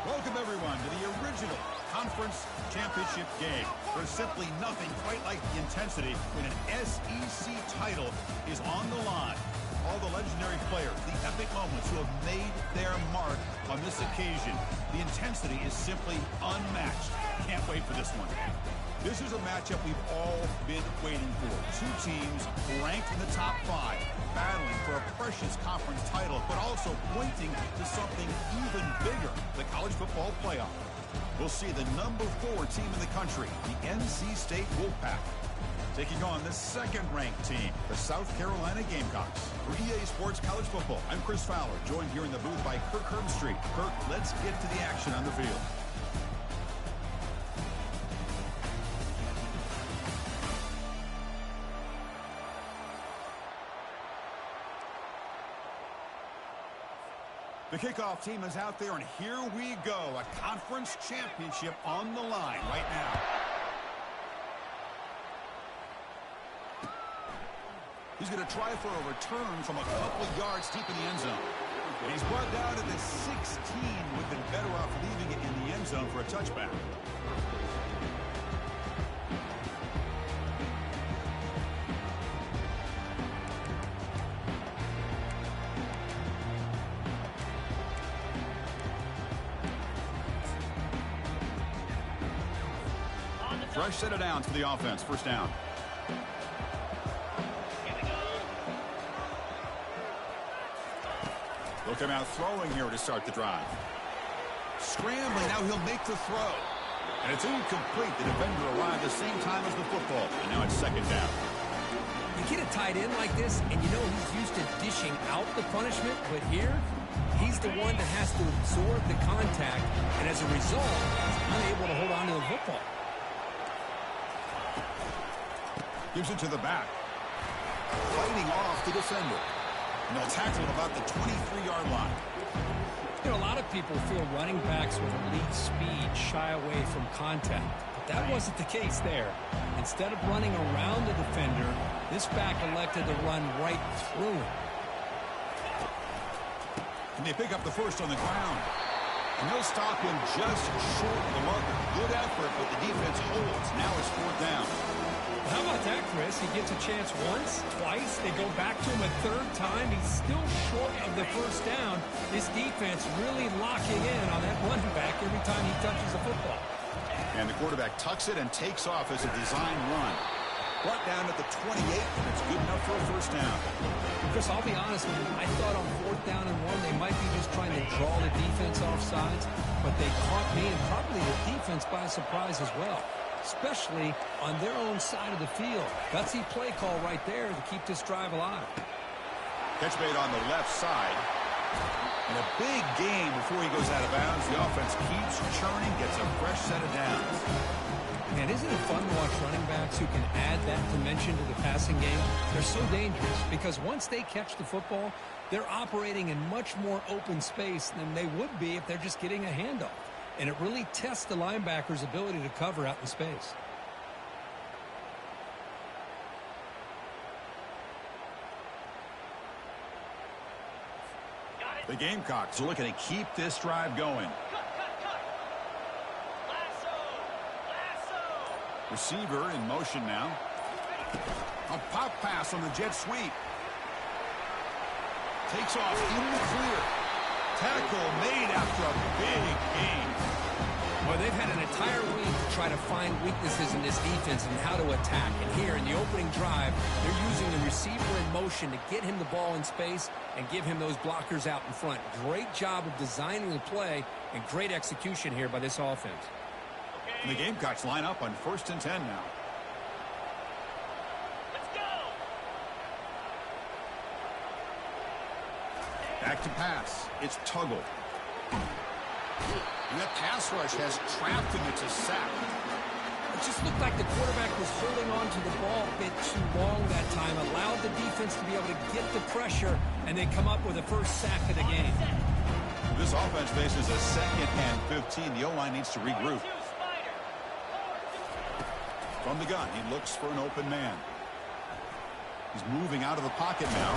Welcome, everyone, to the original conference championship game. There's simply nothing quite like the intensity when an SEC title is on the line. All the legendary players, the epic moments who have made their mark on this occasion. The intensity is simply unmatched. Can't wait for this one. This is a matchup we've all been waiting for. Two teams ranked in the top 5, battling for a precious conference title, but also pointing to something even bigger, the college football playoff. We'll see the number 4 team in the country, the NC State Wolfpack, taking on the second-ranked team, the South Carolina Gamecocks. For EA Sports College Football, I'm Chris Fowler, joined here in the booth by Kirk Herbstreit. Kirk, let's get to the action on the field. The kickoff team is out there, and here we go. A conference championship on the line right now. He's going to try for a return from a couple of yards deep in the end zone. And he's brought down to the 16. Would have been better off leaving it in the end zone for a touchback. Fresh set of downs for the offense. First down. They'll come out throwing here to start the drive. Scrambling. Now he'll make the throw. And it's incomplete. The defender arrived the same time as the football. And now it's second down. You get a tight end like this, and you know he's used to dishing out the punishment. But here, he's the one that has to absorb the contact. And as a result, he's unable to hold on to the football. Gives it to the back. Fighting off the defender. And they'll tackle about the 23-yard line. You know, a lot of people feel running backs with elite speed shy away from contact. But that wasn't the case there. Instead of running around the defender, this back elected to run right through him. And they pick up the first on the ground. And they'll stop him just short of the marker. Good effort, but the defense holds. Now it's fourth down. How about that, Chris? He gets a chance once, twice. They go back to him a third time. He's still short of the first down. This defense really locking in on that running back every time he touches the football. And the quarterback tucks it and takes off as a design run. Brought down at the 28, and it's good enough for a first down. Chris, I'll be honest with you. I thought on fourth down and 1, they might be just trying to draw the defense off sides, but they caught me and probably the defense by surprise as well, especially on their own side of the field. Gutsy play call right there to keep this drive alive. Catch made on the left side. And a big gain before he goes out of bounds. The offense keeps churning, gets a fresh set of downs. Man, isn't it fun to watch running backs who can add that dimension to the passing game? They're so dangerous because once they catch the football, they're operating in much more open space than they would be if they're just getting a handoff. And it really tests the linebacker's ability to cover out in space. The Gamecocks are looking to keep this drive going. Receiver in motion now. A pop pass on the jet sweep. Takes off in the clear. Tackle made after a big gain. Well, they've had an entire week to try to find weaknesses in this defense and how to attack. And here in the opening drive, they're using the receiver in motion to get him the ball in space and give him those blockers out in front. Great job of designing the play and great execution here by this offense. And the Gamecocks line up on 1st and 10 now. Let's go. Back to pass. It's Tuggle. And that pass rush has trapped him. It's a sack. It just looked like the quarterback was holding on to the ball a bit too long that time, allowed the defense to be able to get the pressure, and they come up with the first sack of the game. This offense faces a 2nd and 15. The O-line needs to regroup. From the gun, he looks for an open man. He's moving out of the pocket now.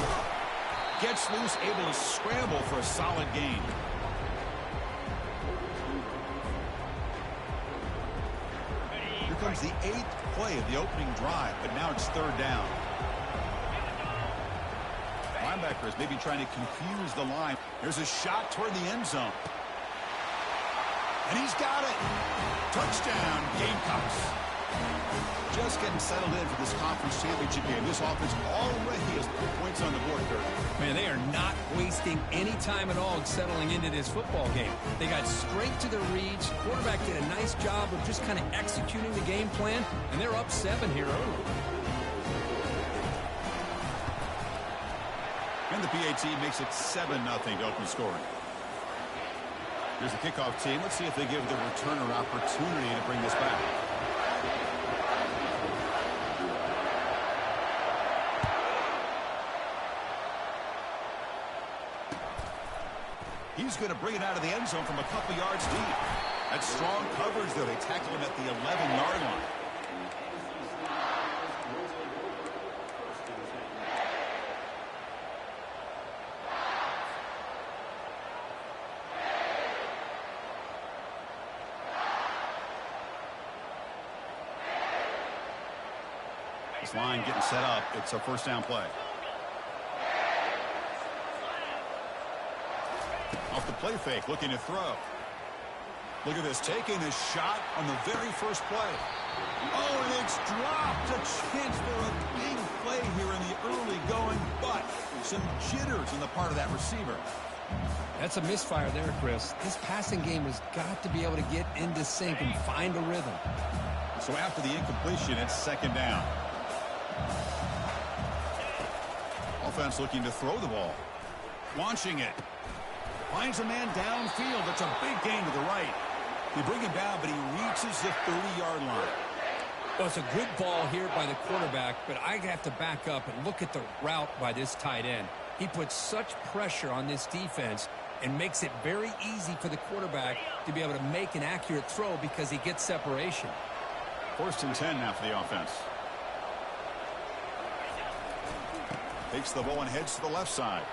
Gets loose, able to scramble for a solid gain. Here comes the 8th play of the opening drive, but now it's 3rd down. Linebacker is maybe trying to confuse the line. There's a shot toward the end zone. And he's got it. Touchdown, Gamecocks. Just getting settled in for this conference championship game. This offense already has points on the board, Kurt. Man, they are not wasting any time at all settling into this football game. They got straight to their reads. Quarterback did a nice job of just kind of executing the game plan, and they're up 7 here early. And the PAT makes it 7-0 to open scoring. Here's the kickoff team. Let's see if they give the returner an opportunity to bring this back. He's going to bring it out of the end zone from a couple yards deep. That's strong coverage, though. They tackle him at the 11-yard line. This line getting set up. It's a 1st down play. Off the play fake, looking to throw. Look at this, taking a shot on the very first play. Oh, and it's dropped. A chance for a big play here in the early going, but some jitters on the part of that receiver. That's a misfire there, Chris. This passing game has got to be able to get into sync and find a rhythm. So after the incompletion, it's 2nd down. Offense looking to throw the ball. Launching it. Finds a man downfield. It's a big gain to the right. They bring him down, but he reaches the 30-yard line. Well, it's a good ball here by the quarterback, but I have to back up and look at the route by this tight end. He puts such pressure on this defense and makes it very easy for the quarterback to be able to make an accurate throw because he gets separation. 1st and 10 now for the offense. Takes the ball and heads to the left side.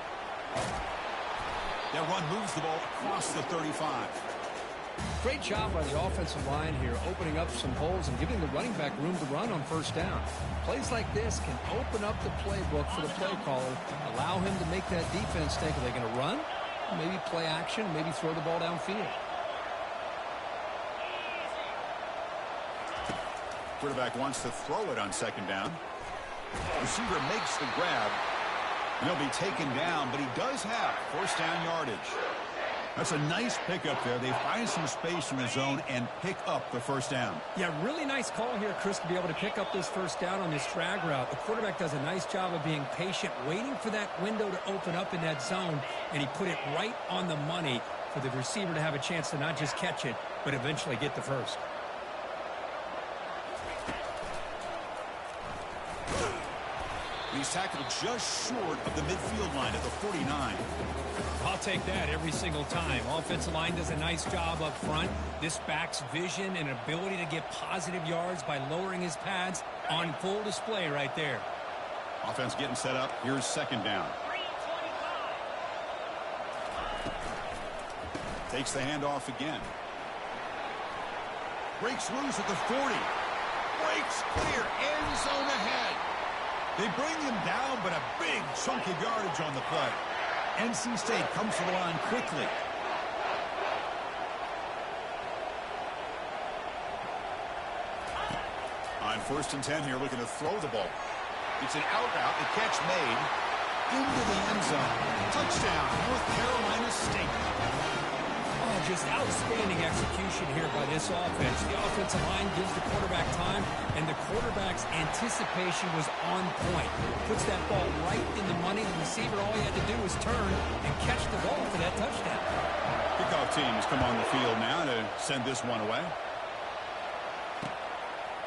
That run moves the ball across the 35. Great job by the offensive line here, opening up some holes and giving the running back room to run on 1st down. Plays like this can open up the playbook for the play caller, allow him to make that defense think, are they going to run? Maybe play action, maybe throw the ball downfield. Quarterback wants to throw it on 2nd down. Receiver makes the grab. And he'll be taken down, but he does have 1st down yardage. That's a nice pickup there. They find some space in the zone and pick up the 1st down. Yeah, really nice call here, Chris, to be able to pick up this 1st down on this drag route. The quarterback does a nice job of being patient, waiting for that window to open up in that zone, and he put it right on the money for the receiver to have a chance to not just catch it, but eventually get the 1st. He's tackled just short of the midfield line at the 49. I'll take that every single time. Offensive line does a nice job up front. This back's vision and ability to get positive yards by lowering his pads on full display right there. Offense getting set up. Here's 2nd down. Takes the handoff again. Breaks loose at the 40. Breaks clear. End zone ahead. They bring him down, but a big chunk of yardage on the play. NC State comes to the line quickly. On 1st and 10 here, looking to throw the ball. It's an out route, the catch made into the end zone. Touchdown, North Carolina State. Oh, just outstanding execution here by this offense. The offensive line gives the quarterback time, and the quarterback's anticipation was on point. Puts that ball right in the money. The receiver, all he had to do was turn and catch the ball for that touchdown. Kickoff teams come on the field now to send this one away.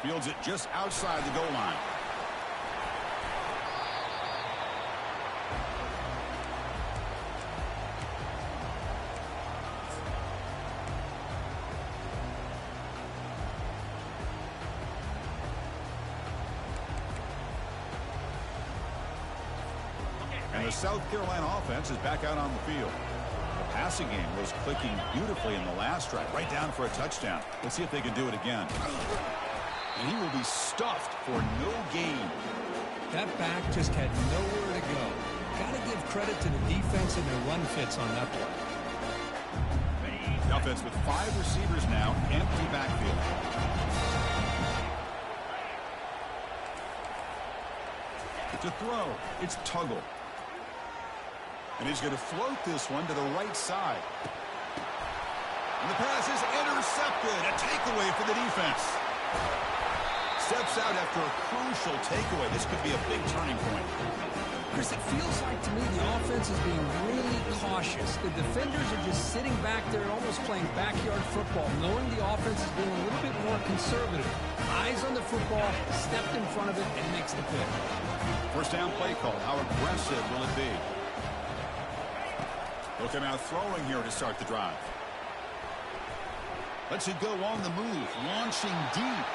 Fields it just outside the goal line. And the South Carolina offense is back out on the field. The passing game was clicking beautifully in the last drive, right down for a touchdown. Let's see if they can do it again. and he will be stuffed for no gain. That back just had nowhere to go. Got to give credit to the defense and their run fits on that play. The offense with 5 receivers now, empty backfield. To throw, it's Tuggle. And he's going to float this one to the right side. And the pass is intercepted. A takeaway for the defense. Steps out after a crucial takeaway. This could be a big turning point. Chris, it feels like to me the offense is being really cautious. The defenders are just sitting back there almost playing backyard football, knowing the offense is being a little bit more conservative. Eyes on the football, stepped in front of it, and makes the pick. First down play call. How aggressive will it be? Look at out throwing here to start the drive. Lets it go on the move, launching deep.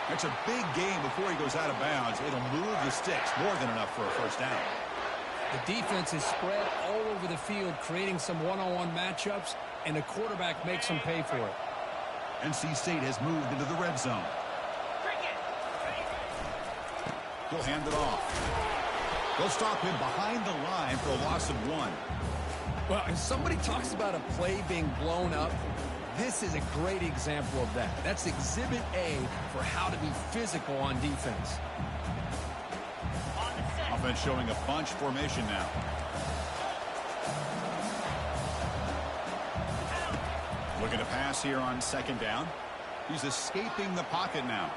That's a big gain before he goes out of bounds. It'll move the sticks, more than enough for a first down. The defense is spread all over the field, creating some one-on-one matchups, and the quarterback makes them pay for it. NC State has moved into the red zone. He'll hand it off. They'll stop him behind the line for a loss of 1. Well, if somebody talks about a play being blown up, this is a great example of that. That's Exhibit A for how to be physical on defense. Offense showing a bunch formation now. Looking to pass here on second down. He's escaping the pocket now.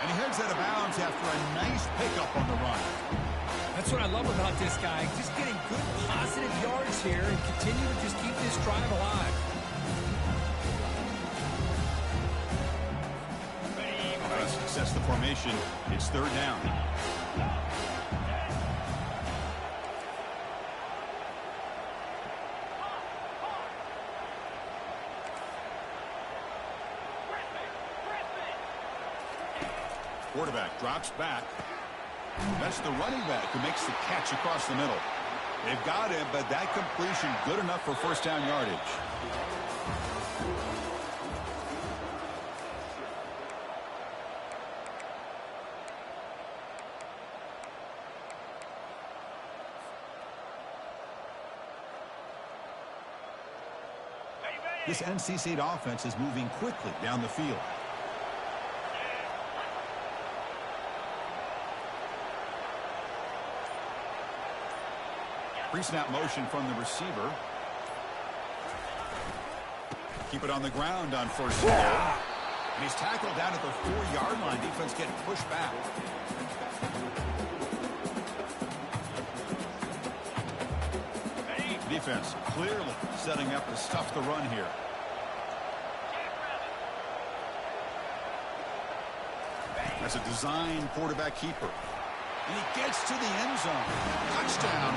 And he heads out of bounds after a nice pickup on the run. That's what I love about this guy. Just getting good positive yards here and continue to just keep this drive alive. Success the formation. It's third down. Quarterback drops back. That's the running back who makes the catch across the middle. They've got him, but that completion good enough for first down yardage. This NC State offense is moving quickly down the field. Pre-snap motion from the receiver. Keep it on the ground on first and goal. And he's tackled down at the 4-yard line. Defense getting pushed back. Defense clearly setting up to stuff the run here. That's a design quarterback keeper. And he gets to the end zone. Touchdown.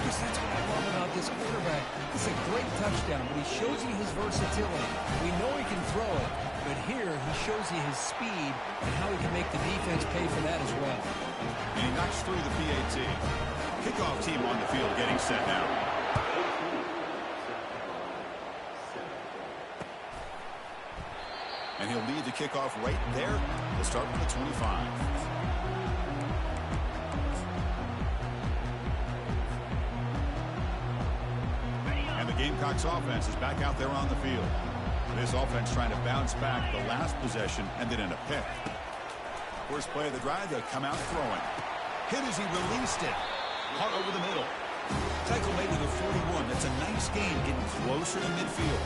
That's what I love about this quarterback. It's a great touchdown, but he shows you his versatility. We know he can throw it, but here he shows you his speed and how he can make the defense pay for that as well. And he knocks through the PAT. Kickoff team on the field getting set now. And he'll lead the kickoff right there. He'll start with the 25. And the Gamecocks offense is back out there on the field. This offense trying to bounce back the last possession and then in a pick. First play of the drive, they'll come out throwing. Hit as he released it. Caught over the middle. Tackle made to the 41. That's a nice gain, getting closer to midfield.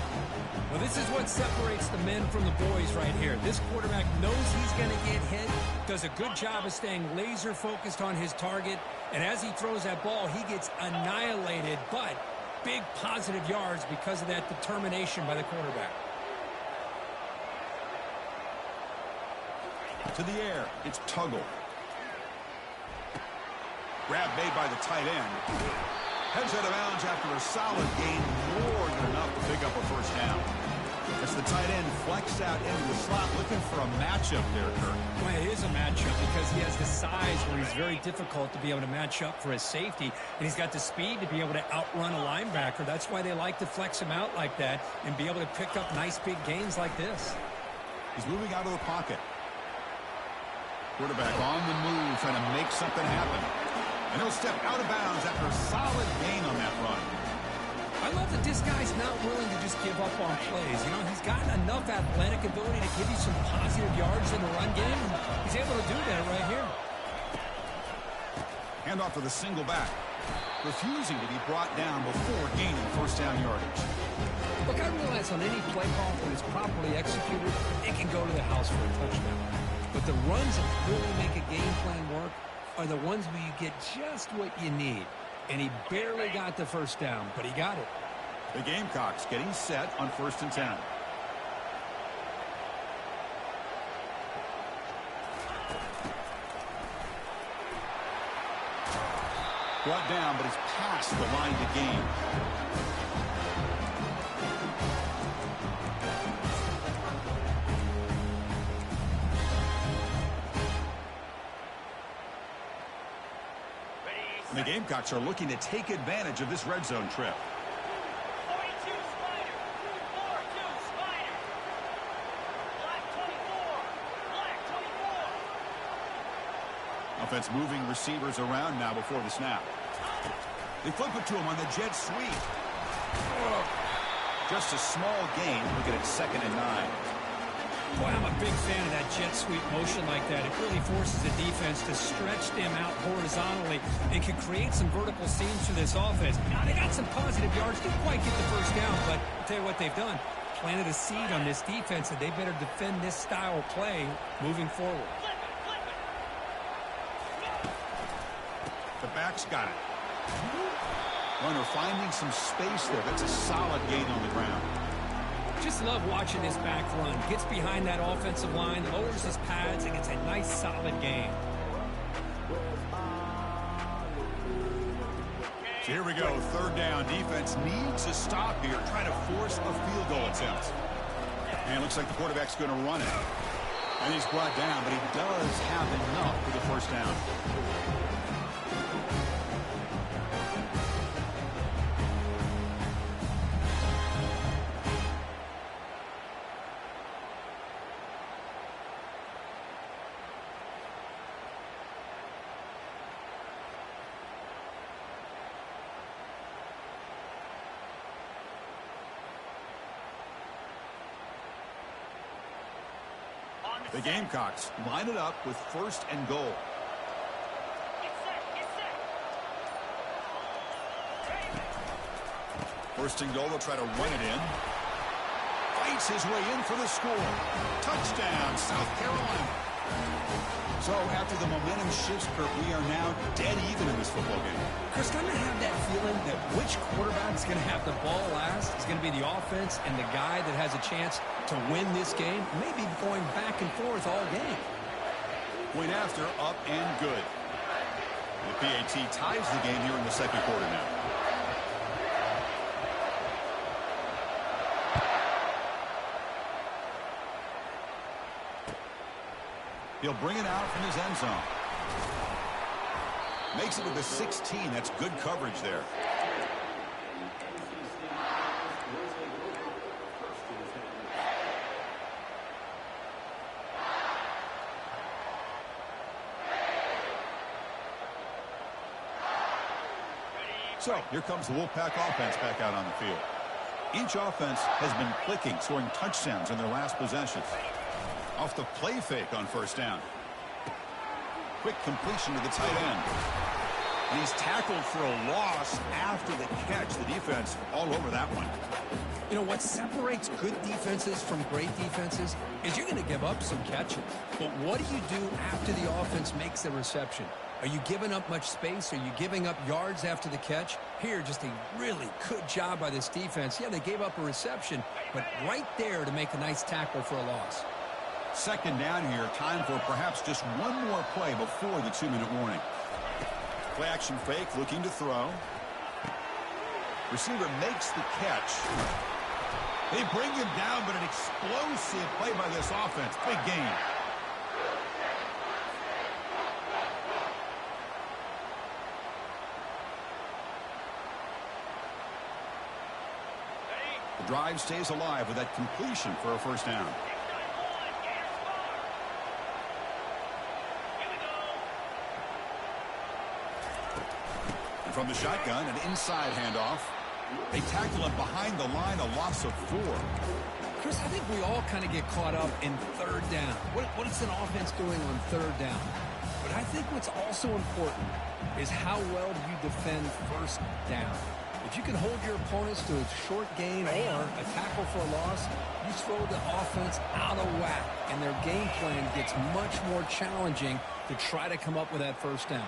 Well, this is what separates the men from the boys right here. This quarterback knows he's going to get hit, does a good job of staying laser focused on his target, and as he throws that ball, he gets annihilated, but big positive yards because of that determination by the quarterback. To the air, it's Tuggle. Grab made by the tight end. Heads out of bounds after a solid gain, more than enough to pick up a first down. As the tight end flex out into the slot, looking for a matchup there, Kirk. Well, it is a matchup because he has the size where he's very difficult to be able to match up for his safety, and he's got the speed to be able to outrun a linebacker. That's why they like to flex him out like that and be able to pick up nice big gains like this. He's moving out of the pocket. Quarterback on the move, trying to make something happen. And he'll step out of bounds after a solid gain on that run. I love that this guy's not willing to just give up on plays. You know, he's got enough athletic ability to give you some positive yards in the run game. And he's able to do that right here. Handoff to the single back. Refusing to be brought down before gaining first down yardage. Look, I realize on any play call that is properly executed, it can go to the house for a touchdown. But the runs that really make a game plan work are the ones where you get just what you need. And he barely got the first down, but he got it. The Gamecocks getting set on 1st and 10. Brought down, but he's past the line to gain. The Gamecocks are looking to take advantage of this red zone trip. 42 Spider. 42 Spider. Black 24. Black 24. Offense moving receivers around now before the snap. They flip it to him on the jet sweep. Just a small gain. Looking at 2nd and 9. Boy, I'm a big fan of that jet sweep motion like that. It really forces the defense to stretch them out horizontally and can create some vertical seams for this offense. Now, they got some positive yards. Didn't quite get the first down, but I'll tell you what they've done. Planted a seed on this defense that they better defend this style of play moving forward. The back's got it. Runner finding some space there. That's a solid gain on the ground. Just love watching this back run. Gets behind that offensive line, lowers his pads, and gets a nice solid gain. So here we go, 3rd down. Defense needs a stop here. Try to force a field goal attempt. And it looks like the quarterback's going to run it. And he's brought down, but he does have enough for the first down. The Gamecocks line it up with 1st and goal. Get set. Get set. 1st and goal, they'll try to run it in. Fights his way in for the score. Touchdown, South Carolina. So after the momentum shifts, Kirk, we are now dead even in this football game. Chris, I'm going to have that feeling that which quarterback's going to have the ball last is going to be the offense, and the guy that has a chance to win this game may be going back and forth all game. Point after, up and good. The PAT ties the game here in the 2nd quarter now. He'll bring it out from his end zone. Makes it to the 16. That's good coverage there. So here comes the Wolfpack offense back out on the field. Each offense has been clicking, scoring touchdowns in their last possessions. Off the play fake on 1st down. Quick completion to the tight end. And he's tackled for a loss after the catch. The defense all over that one. You know, what separates good defenses from great defenses is you're going to give up some catches. But what do you do after the offense makes the reception? Are you giving up much space? Are you giving up yards after the catch? Here, just a really good job by this defense. Yeah, they gave up a reception, but right there to make a nice tackle for a loss. 2nd down here. Time for perhaps just one more play before the 2-minute warning. Play action fake, looking to throw. Receiver makes the catch. They bring him down, but an explosive play by this offense. Big game. The drive stays alive with that completion for a first down. And from the shotgun, an inside handoff. They tackle him behind the line, a loss of 4. Chris, I think we all kind of get caught up in third down. What is an offense doing on third down? But I think what's also important is how well do you defend first down. If you can hold your opponents to a short gain or a tackle for a loss, you throw the offense out of whack, and their game plan gets much more challenging to try to come up with that first down.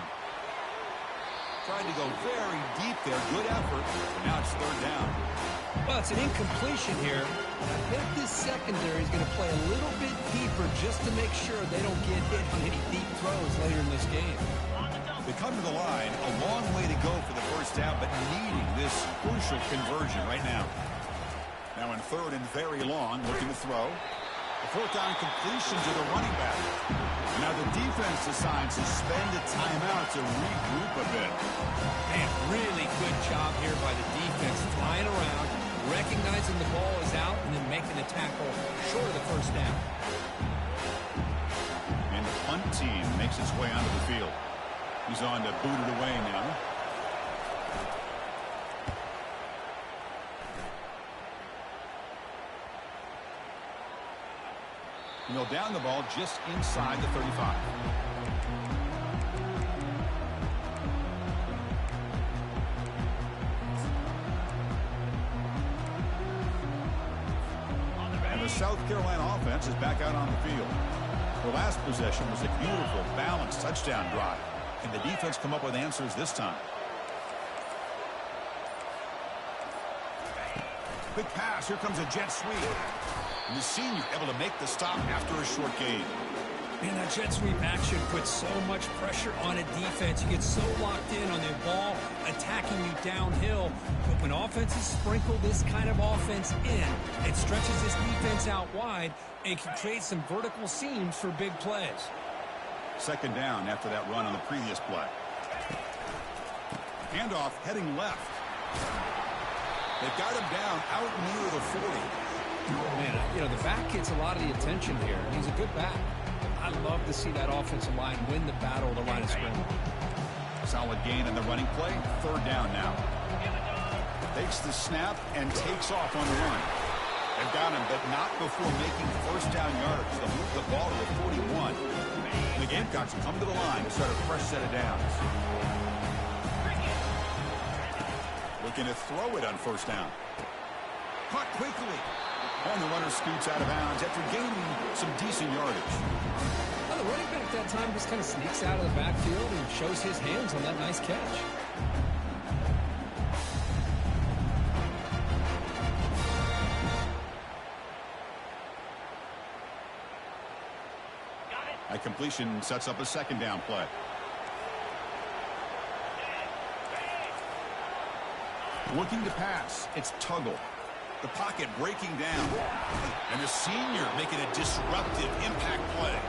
Trying to go very deep there. Good effort. Now it's third down. Well, it's an incompletion here. I bet this secondary is going to play a little bit deeper just to make sure they don't get hit on any deep throws later in this game. They come to the line. A long way to go for the first down, but needing this crucial conversion right now. Now in third and very long, looking to throw. A fourth down completion to the running back. Now the defense decides to spend a timeout to regroup a bit. Man, really good job here by the defense, flying around, recognizing the ball is out, and then making the tackle short of the first down. And the punt team makes its way onto the field. He's on to boot it away now. And they'll down the ball just inside the 35. And the South Carolina offense is back out on the field. The last possession was a beautiful, balanced touchdown drive. Can the defense come up with answers this time? Quick pass. Here comes a jet sweep. And the senior able to make the stop after a short gain. Man, that jet sweep action puts so much pressure on a defense. You get so locked in on their ball attacking you downhill. But when offenses sprinkle this kind of offense in, it stretches this defense out wide and can create some vertical seams for big plays. Second down after that run on the previous play. Handoff heading left. They've got him down out near the 40. Man, you know, the back gets a lot of the attention here. He's a good back. I love to see that offensive line win the battle of the line of scrimmage. Solid gain in the running play. Third down now. Takes the snap and takes off on the run. They've got him, but not before making first down yards. They'll move the ball to the 41. The Gamecocks come to the line to start a fresh set of downs. Looking to throw it on first down. Caught quickly. And the runner scoots out of bounds after gaining some decent yardage. Well, the running back that time just kind of sneaks out of the backfield and shows his hands on that nice catch. A completion sets up a second down play. Looking to pass. It's Tuggle. The pocket breaking down. And the senior making a disruptive impact play.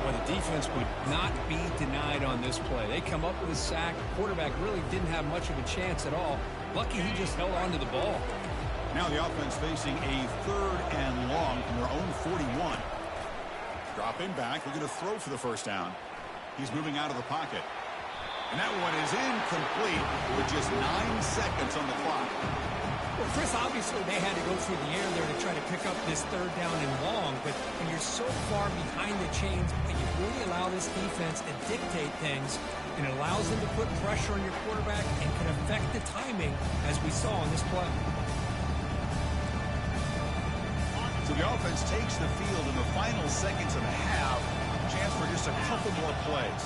Well, the defense would not be denied on this play. They come up with a sack. Quarterback really didn't have much of a chance at all. Lucky he just held on to the ball. Now the offense facing a third and long from their own 41. Dropping back, looking to throw for the first down. He's moving out of the pocket. And that one is incomplete with just 9 seconds on the clock. Well, Chris, obviously they had to go through the air there to try to pick up this third down and long, but when you're so far behind the chains, you really allow this defense to dictate things, and it allows them to put pressure on your quarterback and can affect the timing, as we saw on this play. So the offense takes the field in the final seconds of the half. Chance for just a couple more plays.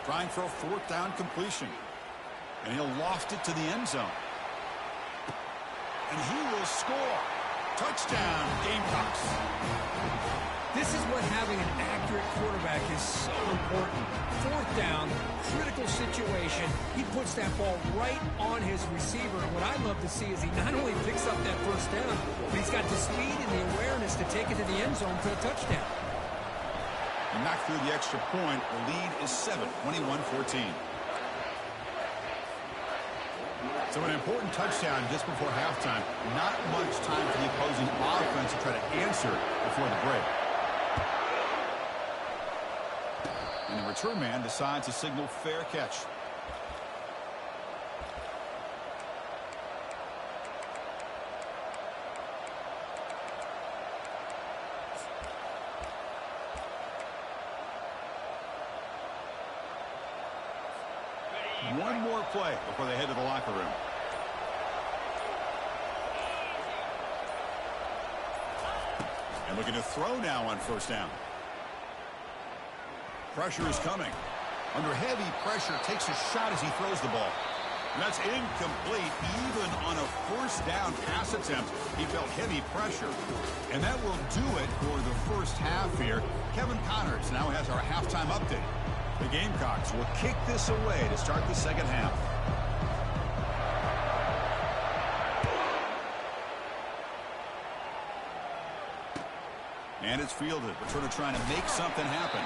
Trying for a fourth down completion. And he'll loft it to the end zone. And he will score. Touchdown, Gamecocks. This is what having an accurate quarterback is so important. Fourth down, critical situation. He puts that ball right on his receiver. And what I love to see is he not only picks up that first down, but he's got the speed and the awareness to take it to the end zone for a touchdown. And knocked through the extra point. The lead is 7, 21-14. So an important touchdown just before halftime. Not much time for the opposing offense to try to answer before the break. And the return man decides to signal fair catch. One more play before they head to the locker room. And looking to throw now on first down. Pressure is coming. Under heavy pressure, takes a shot as he throws the ball. And that's incomplete. Even on a first down pass attempt, he felt heavy pressure. And that will do it for the first half here. Kevin Connors now has our halftime update. The Gamecocks will kick this away to start the second half. And it's fielded. Returner trying to make something happen.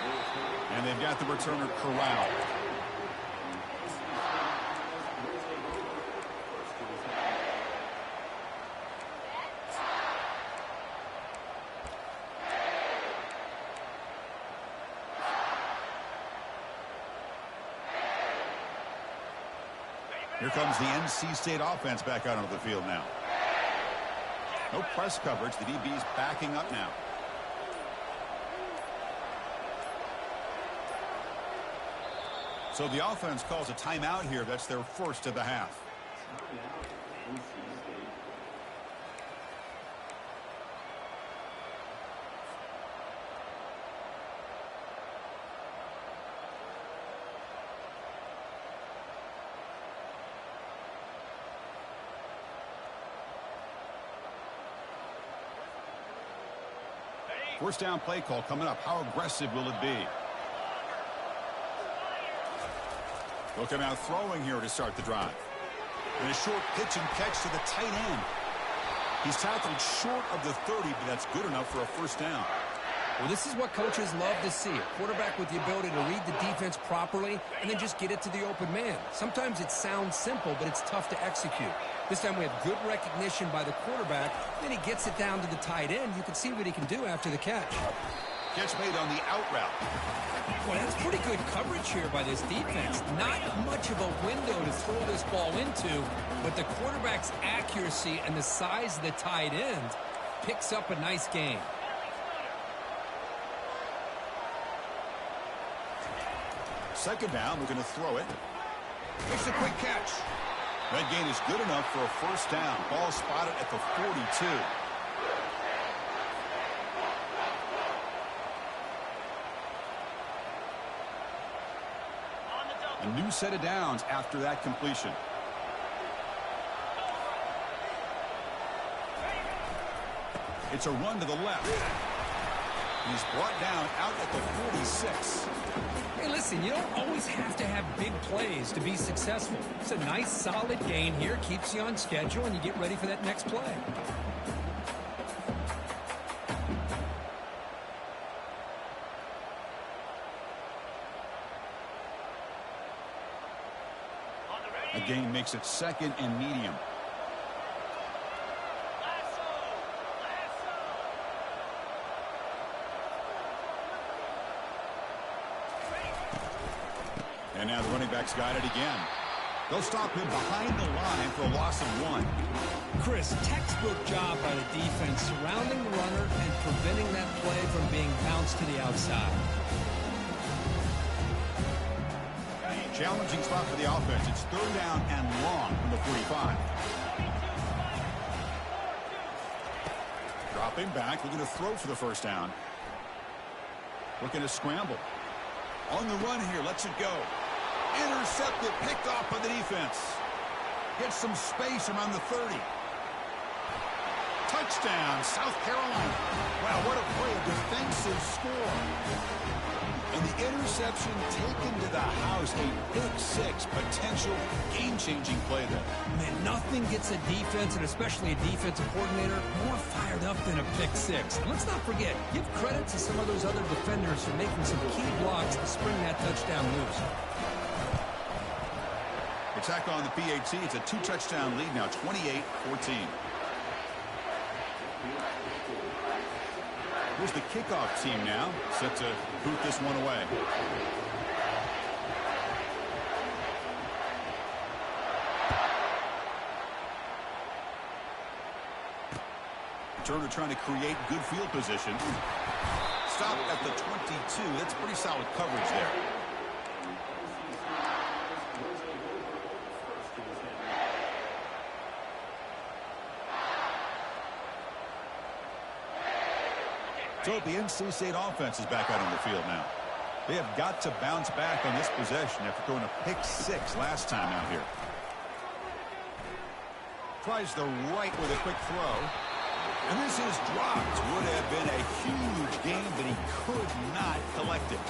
And they've got the returner corralled. Here comes the NC State offense back out onto the field now. No press coverage. The DB's backing up now. So the offense calls a timeout here. That's their first of the half. First down play call coming up. How aggressive will it be? They'll come out throwing here to start the drive. And a short pitch and catch to the tight end. He's tackled short of the 30, but that's good enough for a first down. Well, this is what coaches love to see. A quarterback with the ability to read the defense properly and then just get it to the open man. Sometimes it sounds simple, but it's tough to execute. This time we have good recognition by the quarterback. Then he gets it down to the tight end. You can see what he can do after the catch. Catch made on the out route. Well, that's pretty good coverage here by this defense. Not much of a window to throw this ball into, but the quarterback's accuracy and the size of the tight end picks up a nice gain. Second down, we're going to throw it. Makes a quick catch. That gain is good enough for a first down. Ball spotted at the 42. A new set of downs after that completion. It's a run to the left. He's brought down out at the 46. Hey, listen, you don't always have to have big plays to be successful. It's a nice, solid gain here. Keeps you on schedule, and you get ready for that next play. A gain makes it second and medium. And now the running back's got it again. They'll stop him behind the line for a loss of 1. Chris, textbook job by the defense surrounding the runner and preventing that play from being bounced to the outside. Challenging spot for the offense. It's third down and long from the 45. Dropping back, looking to throw for the first down. Looking to scramble. On the run here, lets it go. Intercepted, picked off by the defense. Gets some space around the 30. Touchdown, South Carolina. Wow, what a play, a defensive score. And the interception taken to the house, a pick six, potential game-changing play there. Man, nothing gets a defense, and especially a defensive coordinator, more fired up than a pick six. And let's not forget, give credit to some of those other defenders for making some key blocks to spring that touchdown loose. Attack on the PAT. It's a 2-touchdown lead now, 28-14. Here's the kickoff team now, set to boot this one away. Turner trying to create good field position. Stop at the 22. That's pretty solid coverage there. So the NC State offense is back out on the field now. They have got to bounce back on this possession after throwing a pick six last time out here. Tries the right with a quick throw. And this is dropped. Would have been a huge game, but he could not collect it.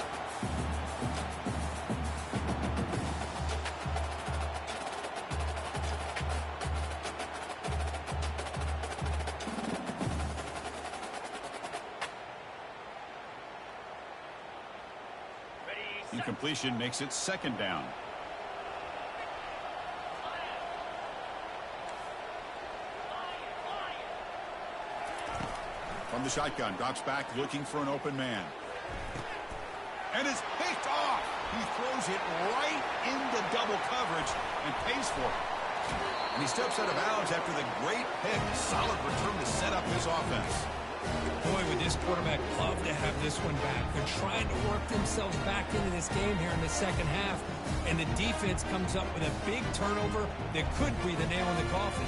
Incompletion makes it second down. From the shotgun, drops back looking for an open man. And it's picked off. He throws it right into double coverage and pays for it. And he steps out of bounds after the great pick. Solid return to set up his offense. Boy, would this quarterback love to have this one back. They're trying to work themselves back into this game here in the second half. And the defense comes up with a big turnover that could be the nail in the coffin.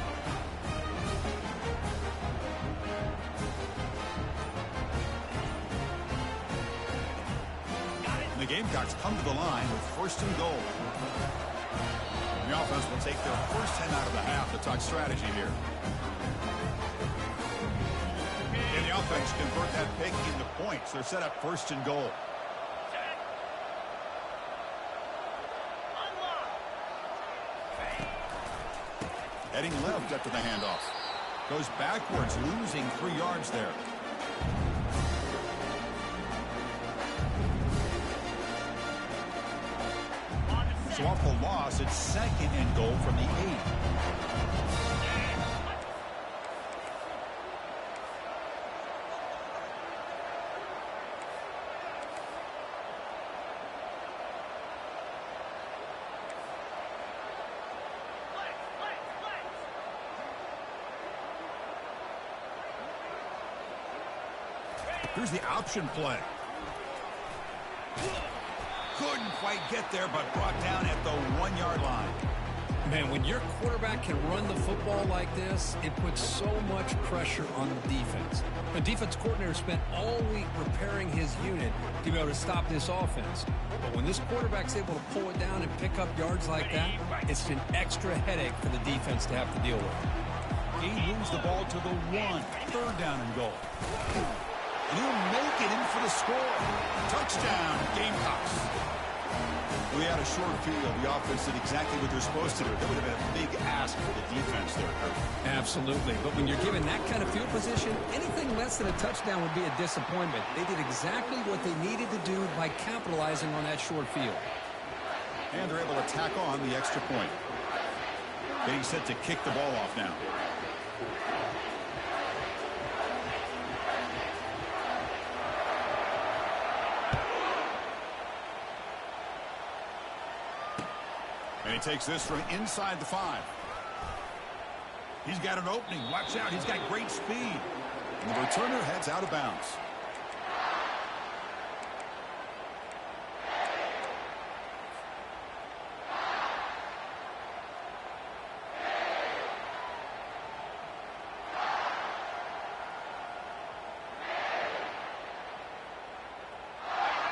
And the Gamecocks come to the line with first and goal. And the offense will take their first 10 out of the half to talk strategy here. And the offense convert that pick into points. They're set up first and goal. Heading left after the handoff. Goes backwards, losing 3 yards there. So off the loss, it's second and goal from the 8. Here's the option play. Couldn't quite get there, but brought down at the 1-yard line. Man, when your quarterback can run the football like this, it puts so much pressure on the defense. The defense coordinator spent all week preparing his unit to be able to stop this offense. But when this quarterback's able to pull it down and pick up yards like that, it's an extra headache for the defense to have to deal with. He moves the ball to the 1. Third down and goal. And he'll make it in for the score. Touchdown, Gamecocks. We had a short field. The offense did exactly what they're supposed to do. That would have been a big ask for the defense there, Kurt. Absolutely. But when you're given that kind of field position, anything less than a touchdown would be a disappointment. They did exactly what they needed to do by capitalizing on that short field. And they're able to tack on the extra point. Getting set to kick the ball off now. And he takes this from inside the 5. He's got an opening. Watch out. He's got great speed. And the returner heads out of bounds.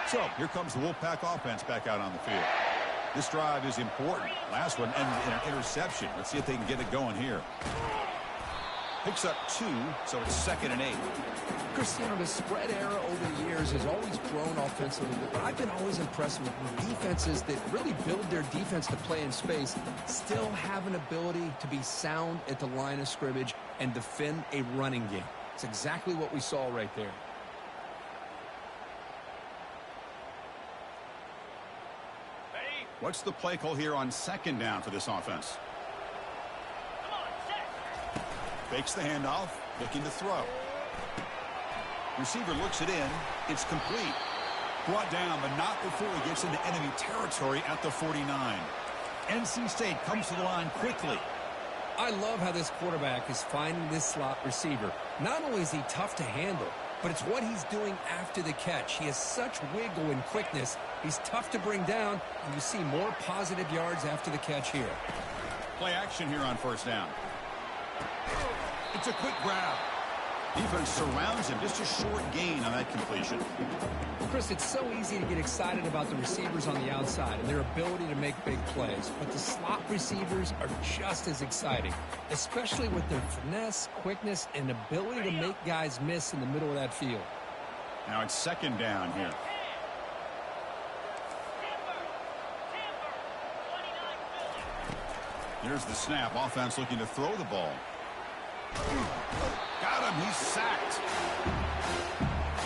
So here comes the Wolfpack offense back out on the field. This drive is important. Last one ended in an interception. Let's see if they can get it going here. Picks up 2, so it's 2nd and 8. Chris, you know, the spread era over the years has always grown offensively, but I've been always impressed with defenses that really build their defense to play in space, still have an ability to be sound at the line of scrimmage and defend a running game. It's exactly what we saw right there. Ready? What's the play call here on 2nd down for this offense? Come on, set. Fakes the handoff, looking to throw. Receiver looks it in. It's complete. Brought down, but not before he gets into enemy territory at the 49. NC State comes to the line quickly. I love how this quarterback is finding this slot receiver. Not only is he tough to handle, but it's what he's doing after the catch. He has such wiggle and quickness. He's tough to bring down, and you see more positive yards after the catch here. Play action here on 1st down. It's a quick grab. Defense surrounds him. Just a short gain on that completion. Chris, it's so easy to get excited about the receivers on the outside and their ability to make big plays, but the slot receivers are just as exciting, especially with their finesse, quickness, and ability to make guys miss in the middle of that field. Now it's 2nd down here. Here's the snap. Offense looking to throw the ball. Got him. He's sacked.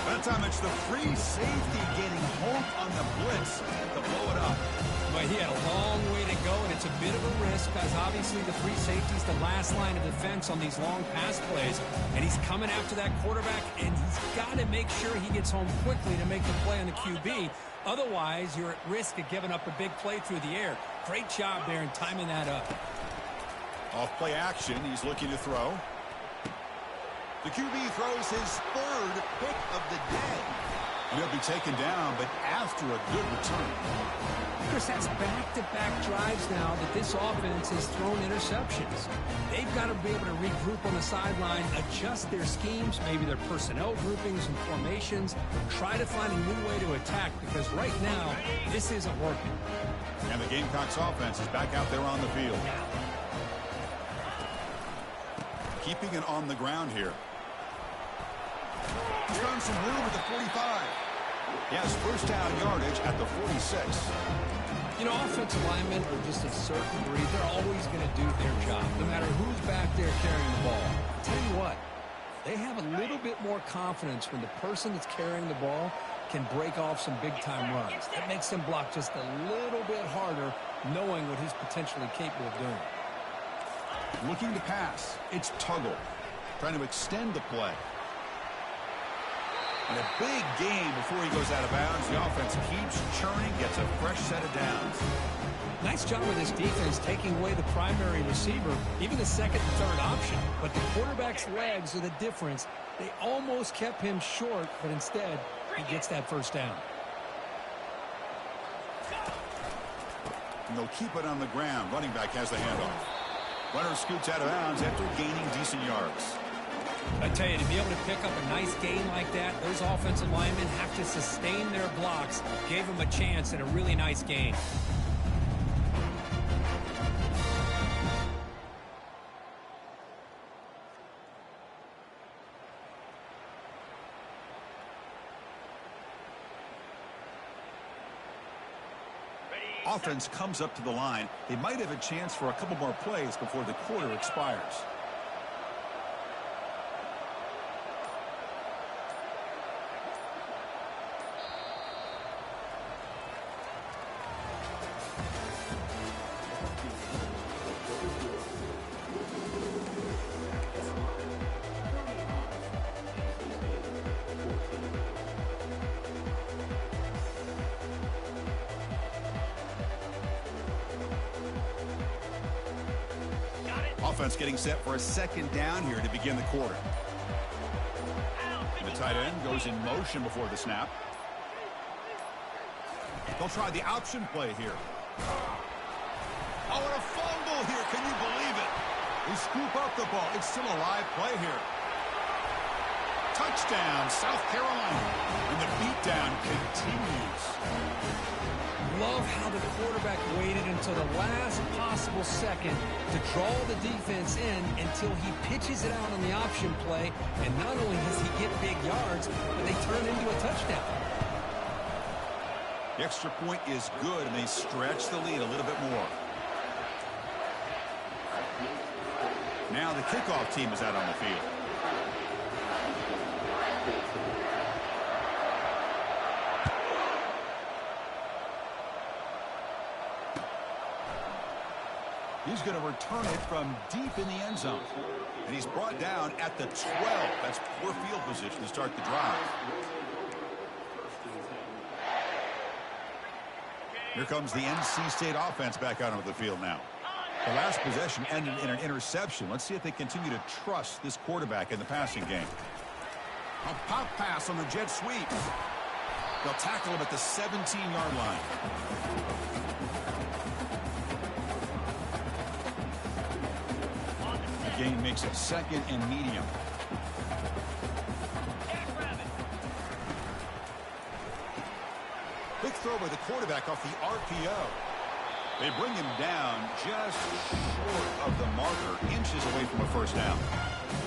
That time it's the free safety getting home on the blitz to blow it up. But he had a long way to go, and it's a bit of a risk because obviously the free safety's the last line of defense on these long pass plays, and he's coming after that quarterback, and he's got to make sure he gets home quickly to make the play on the QB. Otherwise, you're at risk of giving up a big play through the air. Great job there in timing that up. Off play action. He's looking to throw. The QB throws his 3rd pick of the day. And he'll be taken down, but after a good return. Chris, that's back-to-back drives now that this offense has thrown interceptions. They've got to be able to regroup on the sideline, adjust their schemes, maybe their personnel groupings and formations, try to find a new way to attack because right now, this isn't working. And the Gamecocks offense is back out there on the field. Keeping it on the ground here. He's got some room at the 45. He has 1st down yardage at the 46. You know, offensive linemen are just a certain breed. They're always going to do their job, no matter who's back there carrying the ball. I'll tell you what, they have a little bit more confidence when the person that's carrying the ball can break off some big-time runs. That makes them block just a little bit harder, knowing what he's potentially capable of doing. Looking to pass. It's Tuggle. Trying to extend the play. And a big gain before he goes out of bounds. The offense keeps churning, gets a fresh set of downs. Nice job with this defense taking away the primary receiver, even the 2nd and 3rd option. But the quarterback's legs are the difference. They almost kept him short, but instead, he gets that 1st down. And they'll keep it on the ground. Running back has the handoff. Runner scoots out of bounds after gaining decent yards. I tell you, to be able to pick up a nice gain like that, those offensive linemen have to sustain their blocks. Gave them a chance at a really nice gain. Offense comes up to the line. They might have a chance for a couple more plays before the quarter expires. Offense getting set for a 2nd down here to begin the quarter. And the tight end goes in motion before the snap. They'll try the option play here. Oh, and a fumble here. Can you believe it? They scoop up the ball. It's still a live play here. Touchdown, South Carolina. And the beatdown continues. Love how the quarterback waited until the last possible second to draw the defense in until he pitches it out on the option play. And not only does he get big yards, but they turn into a touchdown. The extra point is good, and they stretch the lead a little bit more. Now the kickoff team is out on the field. He's going to return it from deep in the end zone. And he's brought down at the 12. That's poor field position to start the drive. Here comes the NC State offense back out onto the field now. The last possession ended in an interception. Let's see if they continue to trust this quarterback in the passing game. A pop pass on the jet sweep. They'll tackle him at the 17-yard line. The game makes it second and medium. Quick throw by the quarterback off the RPO. They bring him down just short of the marker, inches away from a first down.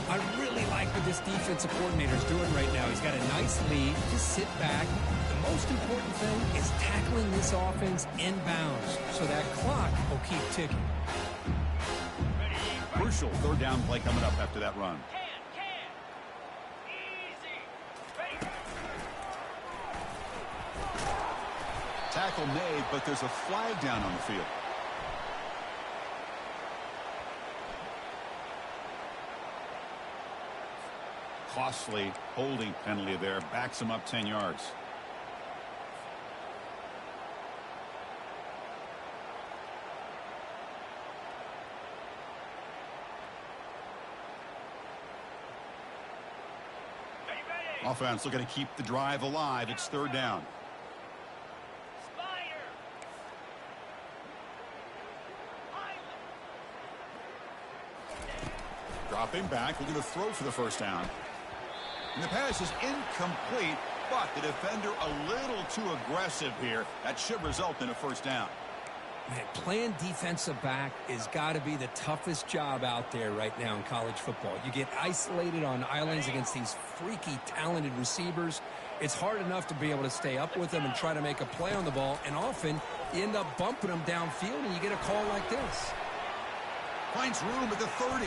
I really like what this defensive coordinator is doing right now. He's got a nice lead. Just sit back. The most important thing is tackling this offense inbounds so that clock will keep ticking. Crucial third down play coming up after that run. Tackle made, but there's a flag down on the field. Costly holding penalty there. Backs him up 10 yards. Offense looking to keep the drive alive. It's third down. Dropping back, looking to throw for the first down. And the pass is incomplete, but the defender a little too aggressive here. That should result in a first down. Man, playing defensive back has got to be the toughest job out there right now in college football. You get isolated on islands against these freaky, talented receivers. It's hard enough to be able to stay up with them and try to make a play on the ball, and often you end up bumping them downfield and you get a call like this. Finds room at the 30.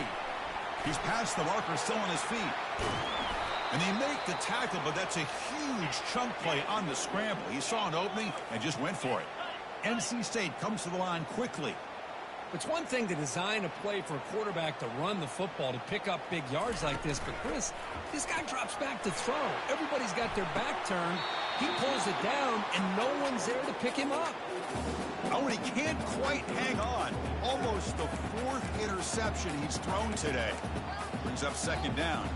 He's past the marker, still on his feet. And they make the tackle, but that's a huge chunk play on the scramble. He saw an opening and just went for it. NC State comes to the line quickly. It's one thing to design a play for a quarterback to run the football, to pick up big yards like this, but Chris, this guy drops back to throw. Everybody's got their back turned. He pulls it down, and no one's there to pick him up. Oh, and he can't quite hang on. Almost the fourth interception he's thrown today. Brings up second down.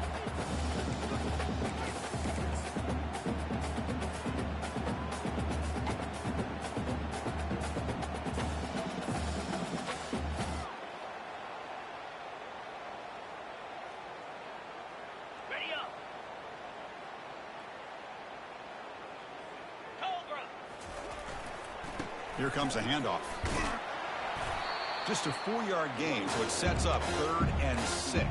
Here comes a handoff. Just a 4-yard gain, so it sets up 3rd and 6.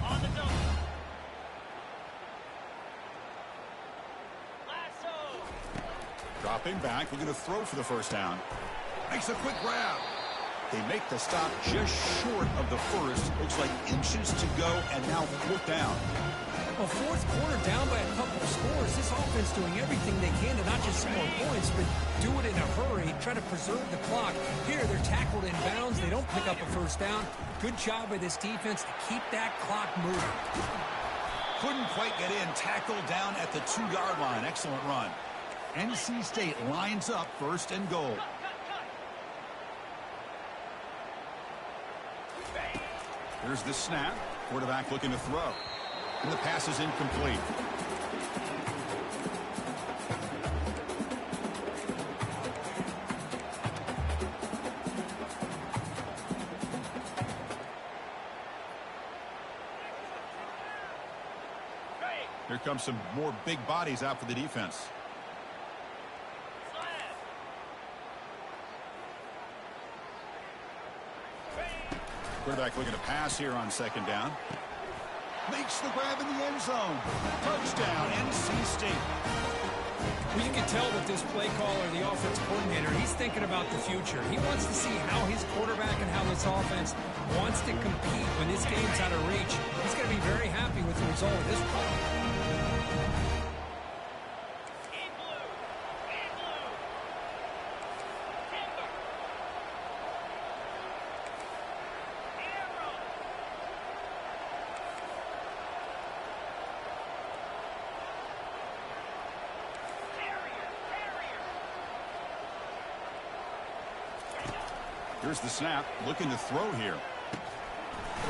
On the double. Dropping back, looking to throw for the first down. Makes a quick grab. They make the stop just short of the first. Looks like inches to go, and now 4th down. Well, fourth quarter down by a couple of scores. This offense doing everything they can to not just score points, but do it in a hurry, try to preserve the clock. Here, they're tackled in bounds. They don't pick up a first down. Good job by this defense to keep that clock moving. Couldn't quite get in. Tackled down at the 2-yard line. Excellent run. NC State lines up 1st and goal. Here's the snap. Quarterback looking to throw. And the pass is incomplete. comes some more big bodies out for the defense. Quarterback looking to pass here on second down. Makes the grab in the end zone. Touchdown, NC State. Well, you can tell with this play caller, the offense coordinator, he's thinking about the future. He wants to see how his quarterback and how this offense wants to compete when this game's out of reach. He's going to be very happy with the result of this play. Here's the snap, looking to throw here.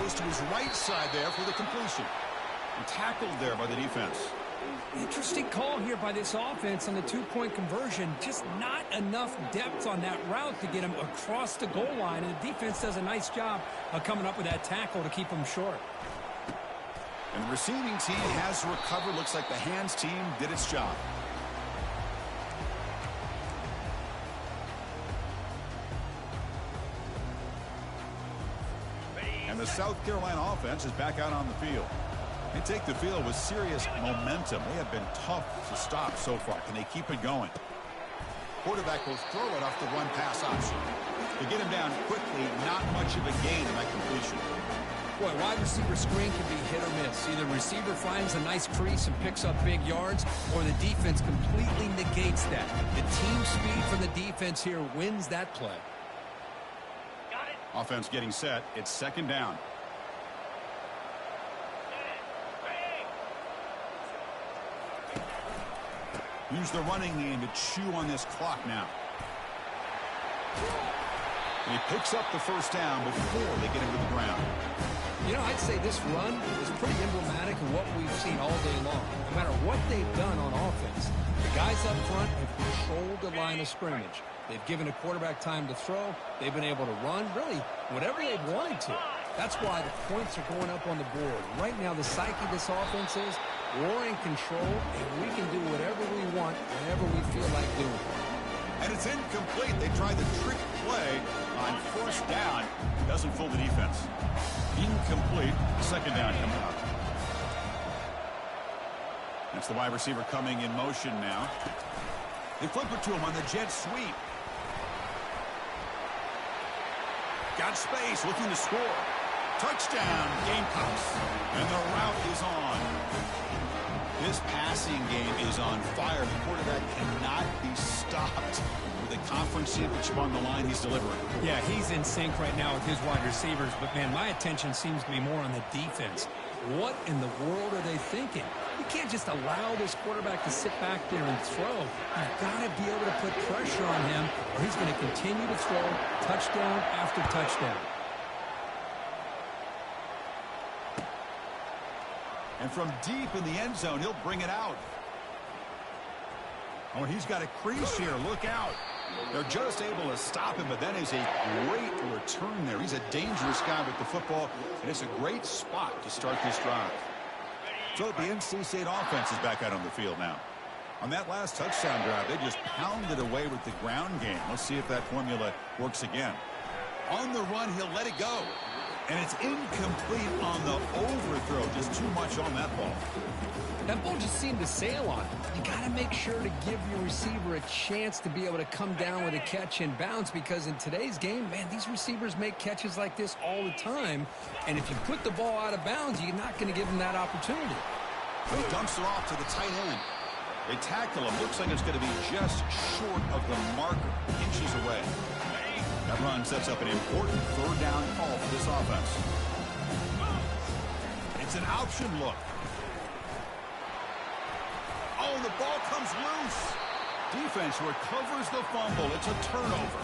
Goes to his right side there for the completion. And tackled there by the defense. Interesting call here by this offense on the two-point conversion. Just not enough depth on that route to get him across the goal line. And the defense does a nice job of coming up with that tackle to keep him short. And the receiving team has recovered. Looks like the hands team did its job. And the South Carolina offense is back out on the field. They take the field with serious momentum. They have been tough to stop so far. Can they keep it going? Quarterback will throw it off the run-pass option. To get him down quickly, not much of a gain in that completion. Boy, wide receiver screen can be hit or miss. Either receiver finds a nice crease and picks up big yards, or the defense completely negates that. The team speed from the defense here wins that play. Offense getting set. It's second down. Use the running game to chew on this clock now. And he picks up the first down before they get him to the ground. You know, I'd say this run is pretty emblematic of what we've seen all day long. No matter what they've done on offense, the guys up front have controlled the line of scrimmage. They've given a quarterback time to throw. They've been able to run, really, whatever they've wanted to. That's why the points are going up on the board. Right now, the psyche of this offense is we're in control, and we can do whatever we want, whenever we feel like doing it. And it's incomplete. They tried the trick play on first down. Doesn't fool the defense. Incomplete. Second down coming up. That's the wide receiver coming in motion now. They flip it to him on the jet sweep. Got space, looking to score. Touchdown, Gamecocks. And the route is on. This passing game is on fire. The quarterback cannot be stopped. With a conference championship on the line, he's delivering. Yeah, he's in sync right now with his wide receivers. But, man, my attention seems to be more on the defense. What in the world are they thinking? You can't just allow this quarterback to sit back there and throw. You've got to be able to put pressure on him, or he's going to continue to throw touchdown after touchdown. And from deep in the end zone, he'll bring it out. Oh, he's got a crease here. Look out. They're just able to stop him, but that is a great return there. He's a dangerous guy with the football, and it's a great spot to start this drive. So the NC State offense is back out on the field now. On that last touchdown drive, they just pounded away with the ground game. Let's see if that formula works again. On the run, he'll let it go. And it's incomplete on the overthrow. Just too much on that ball. That ball just seemed to sail on. You got to make sure to give your receiver a chance to be able to come down with a catch and bounce, because in today's game, man, these receivers make catches like this all the time. And if you put the ball out of bounds, you're not going to give them that opportunity. He dumps it off to the tight end. They tackle him. Looks like it's going to be just short of the marker, inches away. That run sets up an important third down call for this offense. It's an option look. Oh, the ball comes loose. Defense recovers the fumble. It's a turnover.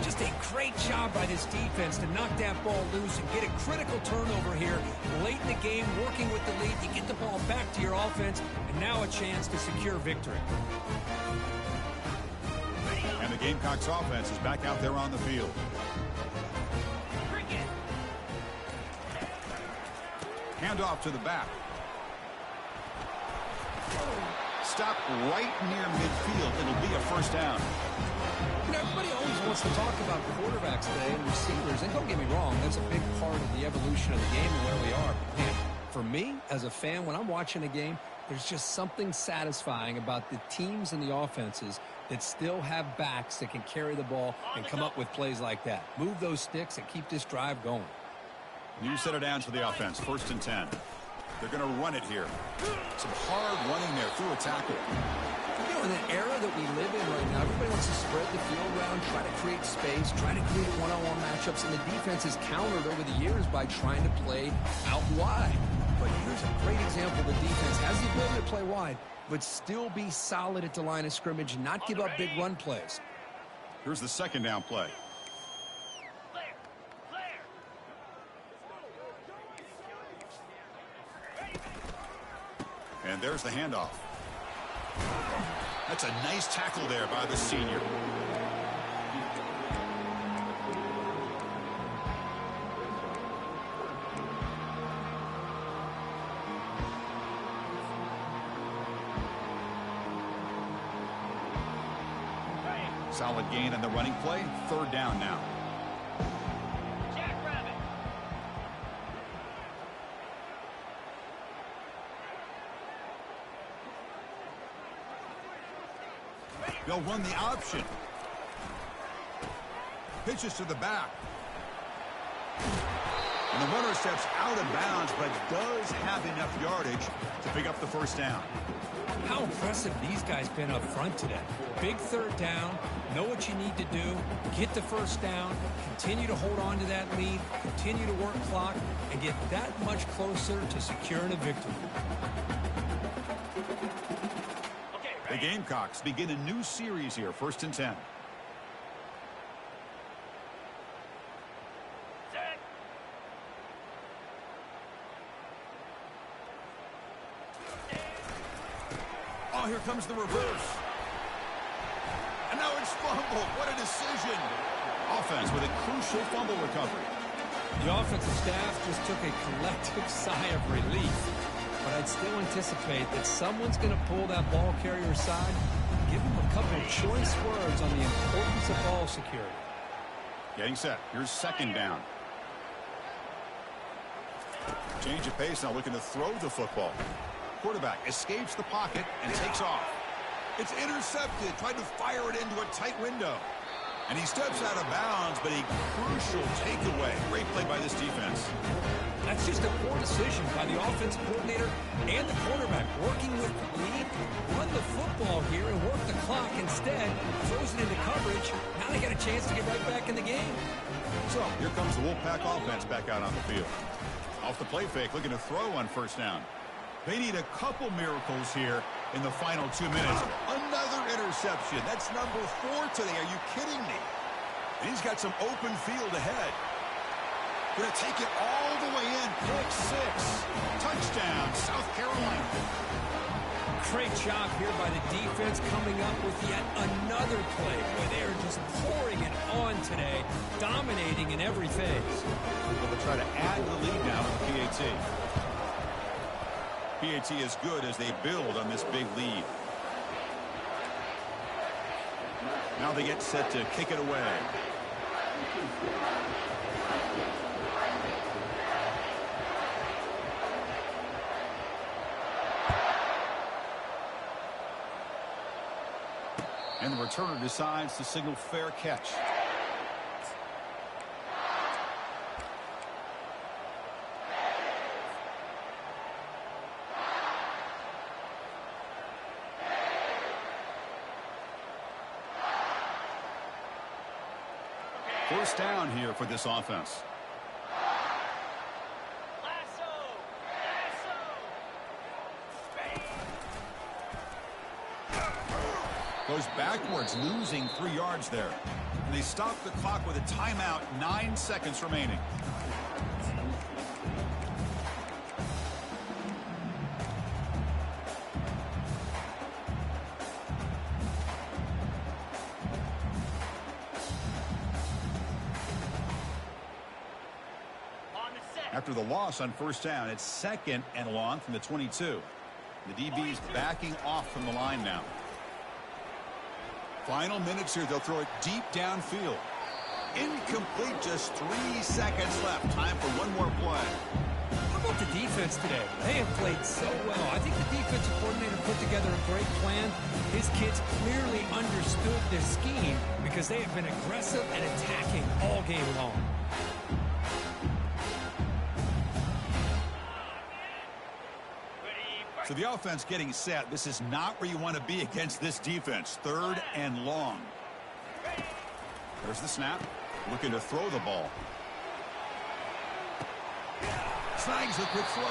Just a great job by this defense to knock that ball loose and get a critical turnover here late in the game, working with the lead. You get the ball back to your offense, and now a chance to secure victory. And the Gamecocks offense is back out there on the field. Handoff to the back. stop right near midfield. It'll be a first down. You know, everybody always wants to talk about quarterbacks today and receivers, and don't get me wrong, that's a big part of the evolution of the game and where we are. But man, for me, as a fan, when I'm watching a game, there's just something satisfying about the teams and the offenses that still have backs that can carry the ball and come up with plays like that. Move those sticks and keep this drive going. New set of downs for the offense. 1st and 10. They're going to run it here. Some hard running there through a tackle. You know, in the era that we live in right now, everybody wants to spread the field around, try to create space, try to create one-on-one matchups, and the defense has countered over the years by trying to play out wide. But here's a great example. The defense has the ability to play wide, but still be solid at the line of scrimmage, not give up big run plays. Here's the 2nd down play. And there's the handoff. That's a nice tackle there by the senior. Solid gain on the running play. 3rd down now. They'll run the option. Pitches to the back. And the runner steps out of bounds, but does have enough yardage to pick up the 1st down. How impressive these guys been up front today. Big 3rd down, know what you need to do, get the 1st down, continue to hold on to that lead, continue to work clock, and get that much closer to securing a victory. The Gamecocks begin a new series here. 1st and 10. Oh, here comes the reverse. And now it's fumbled. What a decision. Offense with a crucial fumble recovery. The offensive staff just took a collective sigh of relief. But I'd still anticipate that someone's going to pull that ball carrier aside, give him a couple of choice words on the importance of ball security. Getting set. Here's 2nd down. Change of pace, now looking to throw the football. Quarterback escapes the pocket and takes off. It's intercepted. Tried to fire it into a tight window. And he steps out of bounds, but a crucial takeaway. Great play by this defense. That's just a poor decision by the offensive coordinator and the quarterback. Working with the lead, run the football here and work the clock. Instead, throws it into coverage. Now they got a chance to get right back in the game. So, here comes the Wolfpack offense back out on the field. Off the play fake, looking to throw on 1st down. They need a couple miracles here in the final 2 minutes. Another interception. That's number 4 today. Are you kidding me? And he's got some open field ahead. Going to take it all the way in. Pick 6. Touchdown, South Carolina. Great job here by the defense coming up with yet another play where they are just pouring it on today, dominating in every phase. Well, they'll try to add to the lead now with PAT. PAT is good as they build on this big lead. Now they get set to kick it away. And the returner decides to signal fair catch. First down here for this offense. Goes backwards, losing 3 yards there. And they stop the clock with a timeout, 9 seconds remaining. After the loss on first down, it's 2nd and long from the 22. The DB's backing off from the line now. Final minutes here. They'll throw it deep downfield. Incomplete. Just 3 seconds left. Time for one more play. How about the defense today? They have played so well. I think the defensive coordinator put together a great plan. His kids clearly understood their scheme because they have been aggressive and attacking all game long. So the offense getting set. This is not where you want to be against this defense. 3rd and long. There's the snap. Looking to throw the ball. Snags the quick throw.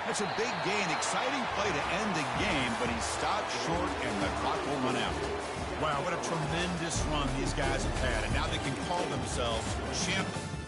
That's a big gain. Exciting play to end the game, but he stopped short and the clock will run out. Wow, what a tremendous run these guys have had. And now they can call themselves champions.